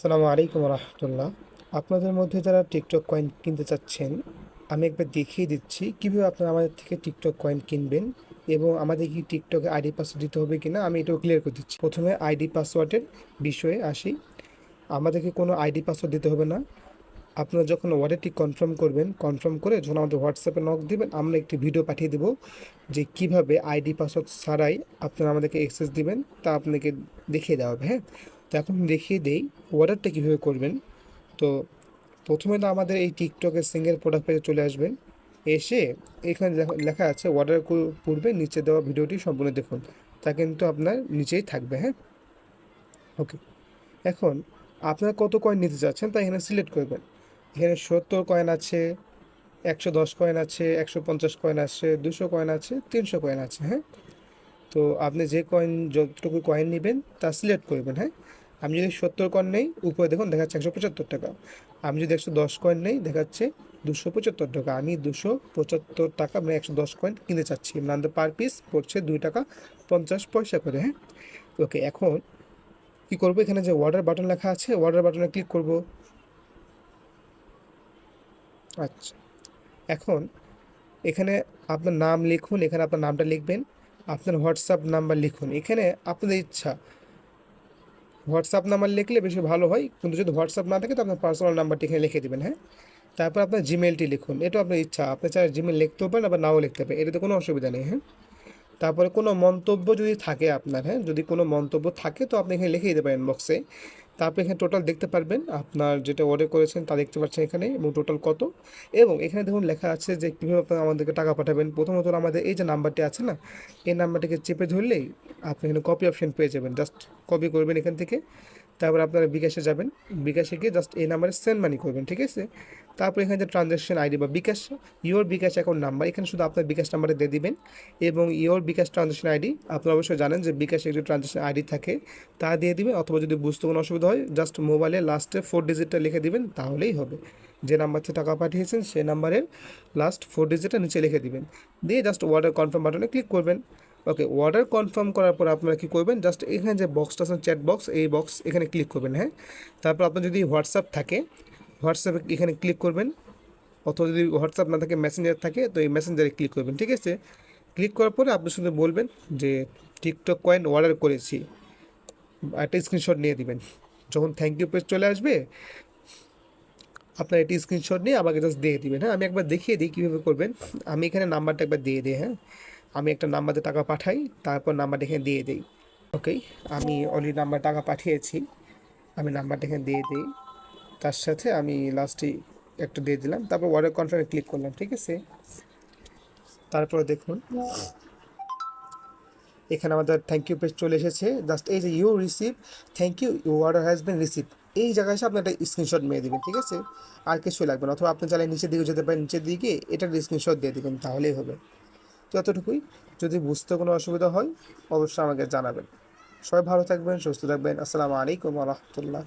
আসসালামু আলাইকুম রহমতুল্লাহ। আপনাদের মধ্যে যারা টিকটক কয়েন কিনতে চাচ্ছেন, আমি একবার দেখিয়ে দিচ্ছি কীভাবে আপনারা আমাদের থেকে টিকটক কয়েন কিনবেন এবং আমাদের কি টিকটকে আইডি পাসওয়ার্ড দিতে হবে কিনা আমি এটাও ক্লিয়ার করে দিচ্ছি। প্রথমে আইডি পাসওয়ার্ডের বিষয়ে আসি। আমাদেরকে কোনো আইডি পাসওয়ার্ড দিতে হবে না। আপনারা যখন ওয়ালেটটি কনফার্ম করবেন, কনফার্ম করে যখন আমাদের হোয়াটসঅ্যাপে নক দিবেন, আমরা একটি ভিডিও পাঠিয়ে দেবো যে কিভাবে আইডি পাসওয়ার্ড ছাড়াই আপনারা আমাদেরকে অ্যাক্সেস দিবেন, তা আপনাকে দেখিয়ে দেওয়া হবে। হ্যাঁ, তো এখন দেখিয়ে দেই অর্ডারটা কীভাবে করবেন। তো প্রথমে তো আমাদের এই টিকটকের সিঙ্গেল প্রোডাক্ট পেজে চলে আসবেন। এসে এখানে লেখা আছে অর্ডার পূর্বে নিচে দেওয়া ভিডিওটি সম্পূর্ণ দেখুন, তা কিন্তু আপনার নিচেই থাকবে। হ্যাঁ, ওকে। এখন আপনারা কত কয়েন নিতে চাচ্ছেন তা এখানে সিলেক্ট করবেন। এখানে 70 কয়েন আছে, 110 কয়েন আছে, 150 কয়েন আছে, 200 কয়েন আছে, 300 কয়েন আছে। হ্যাঁ, তো আপনি যে কয়েন যতটুকু কয়েন নেবেন তা সিলেক্ট করবেন। হ্যাঁ, আমি যদি 70 কয়েন নেই, উপরে দেখুন দেখাচ্ছে 175 টাকা। আমি যদি 110 কয়েন নেই, দেখাচ্ছে 275 টাকা। আমি 275 টাকা মানে 110 কয়েন কিনতে চাচ্ছি, মানে পার পিস পড়ছে 2 টাকা 50 পয়সা করে। হ্যাঁ, ওকে। এখন কী করবো, এখানে যে অর্ডার বাটন লেখা আছে, অর্ডার বাটনে ক্লিক করব। আচ্ছা, এখন এখানে আপনার নাম লিখুন, এখানে আপনার নামটা লিখবেন, আপনার হোয়াটসঅ্যাপ নাম্বার লিখুন। এখানে আপনাদের ইচ্ছা, হোয়াটসঅ্যাপ নাম্বার লিখলে বেশি ভালো হয়, কিন্তু যদি হোয়াটসঅ্যাপ না থাকে তো আপনার পার্সোনাল নাম্বারটি এখানে লিখে দেবেন। হ্যাঁ, তারপর আপনার জিমেলটি লিখুন, এটা আপনার ইচ্ছা, আপনি চাই জিমেল লিখতেও পারেন আবার নাও লিখতে পারেন, এটাতে কোনো অসুবিধা নেই। হ্যাঁ, তারপরে কোনো মন্তব্য যদি থাকে আপনার, হ্যাঁ, যদি কোনো মন্তব্য থাকে তো আপনি এখানে লিখে দিতে পারেন বক্সে। তারপর এখানে টোটাল দেখতে পারবেন, আপনার যেটা অর্ডার করেছেন তা দেখতে পাচ্ছেন এখানে, এবং টোটাল কত। এবং এখানে দেখুন লেখা আছে যে কীভাবে আপনারা আমাদেরকে টাকা পাঠাবেন। প্রথমত আমাদের এই যে নাম্বারটি আছে না, এই নাম্বারটিকে চেপে ধরলেই আপনি এখানে কপি অপশন পেয়ে যাবেন, জাস্ট কপি করবেন এখান থেকে। তারপর আপনারা বিকাশে যাবেন, বিকাশে গিয়ে জাস্ট এই নাম্বারে সেন্ড মানি করবেন, ঠিক আছে। তারপর এখানে যে ট্রানজ্যাকশন আইডি বা বিকাশ, ইওর বিকাশ অ্যাকাউন্ট নাম্বার, এখানে শুধু আপনার বিকাশ নাম্বারে দিয়ে দিবেন। এবং ইওর বিকাশ ট্রানজ্যাকশন আইডি, আপনারা অবশ্যই জানেন যে বিকাশে একটি ট্রানজ্যাকশন আইডি থাকে, তা দিয়ে দিবেন। অথবা যদি বুঝতে কোনো অসুবিধা হয়, জাস্ট মোবাইলে লাস্টে 4 ডিজিটটা লিখে দিবেন, তাহলেই হবে। যে নাম্বার থেকে টাকা পাঠিয়েছেন সেই নাম্বারের লাস্ট 4 ডিজিটটা নিচে লিখে দিবেন, দিয়ে জাস্ট অর্ডার কনফার্ম বাটনে ক্লিক করবেন। ওকে, অর্ডার কনফার্ম করার পর আপনারা কী করবেন, জাস্ট এখানে যে বক্সটা আছে চ্যাট বক্স, এই বক্স এখানে ক্লিক করবেন। হ্যাঁ, তারপর আপনার যদি হোয়াটসঅ্যাপ থাকে, হোয়াটসঅ্যাপে এখানে ক্লিক করবেন। অথবা যদি হোয়াটসঅ্যাপ না থাকে, মেসেঞ্জার থাকে, তো এই মেসেঞ্জারে ক্লিক করবেন, ঠিক আছে। ক্লিক করার পরে আপনি শুধু বলবেন যে টিকটক কয়েন অর্ডার করেছি, একটা স্ক্রিনশট নিয়ে দিবেন। যখন থ্যাংক ইউ পেজ চলে আসবে, আপনার এটি স্ক্রিনশট নিয়ে আমাকে জাস্ট দিয়ে দিবেন। হ্যাঁ, আমি একবার দেখিয়ে দিই কীভাবে করবেন। আমি এখানে নাম্বারটা একবার দিয়ে দিই। হ্যাঁ, আমি একটা নাম্বারে টাকা পাঠাই, তারপর নাম্বারটা এখানে দিয়ে দিই। ওকে, আমি অলরেডি নাম্বার টাকা পাঠিয়েছি, আমি নাম্বারটা এখানে দিয়ে দিই। তার সাথে আমি লাস্টে একটা দিয়ে দিলাম, তারপর অর্ডার কনফার্মে ক্লিক করলাম, ঠিক আছে। তারপরে দেখুন এখানে আমাদের থ্যাংক ইউ পেজ চলে এসেছে। জাস্ট এই যে you receive, thank you, you order has been receive, এই জায়গায় এসে আপনি একটা স্ক্রিনশট মেরে দেবেন, ঠিক আছে। আর কিছুই লাগবে না। অথবা আপনি চাইলে নিচের দিকে যেতে পারেন, নিচের দিকে এটার স্ক্রিনশট দিয়ে দেবেন, তাহলেই হবে। তো এতটুকুই। যদি বুঝতে কোনো অসুবিধা হয় অবশ্যই আমাকে জানাবেন। সবাই ভালো থাকবেন, সুস্থ থাকবেন। আসসালামু আলাইকুম ওয়া রাহমাতুল্লাহ।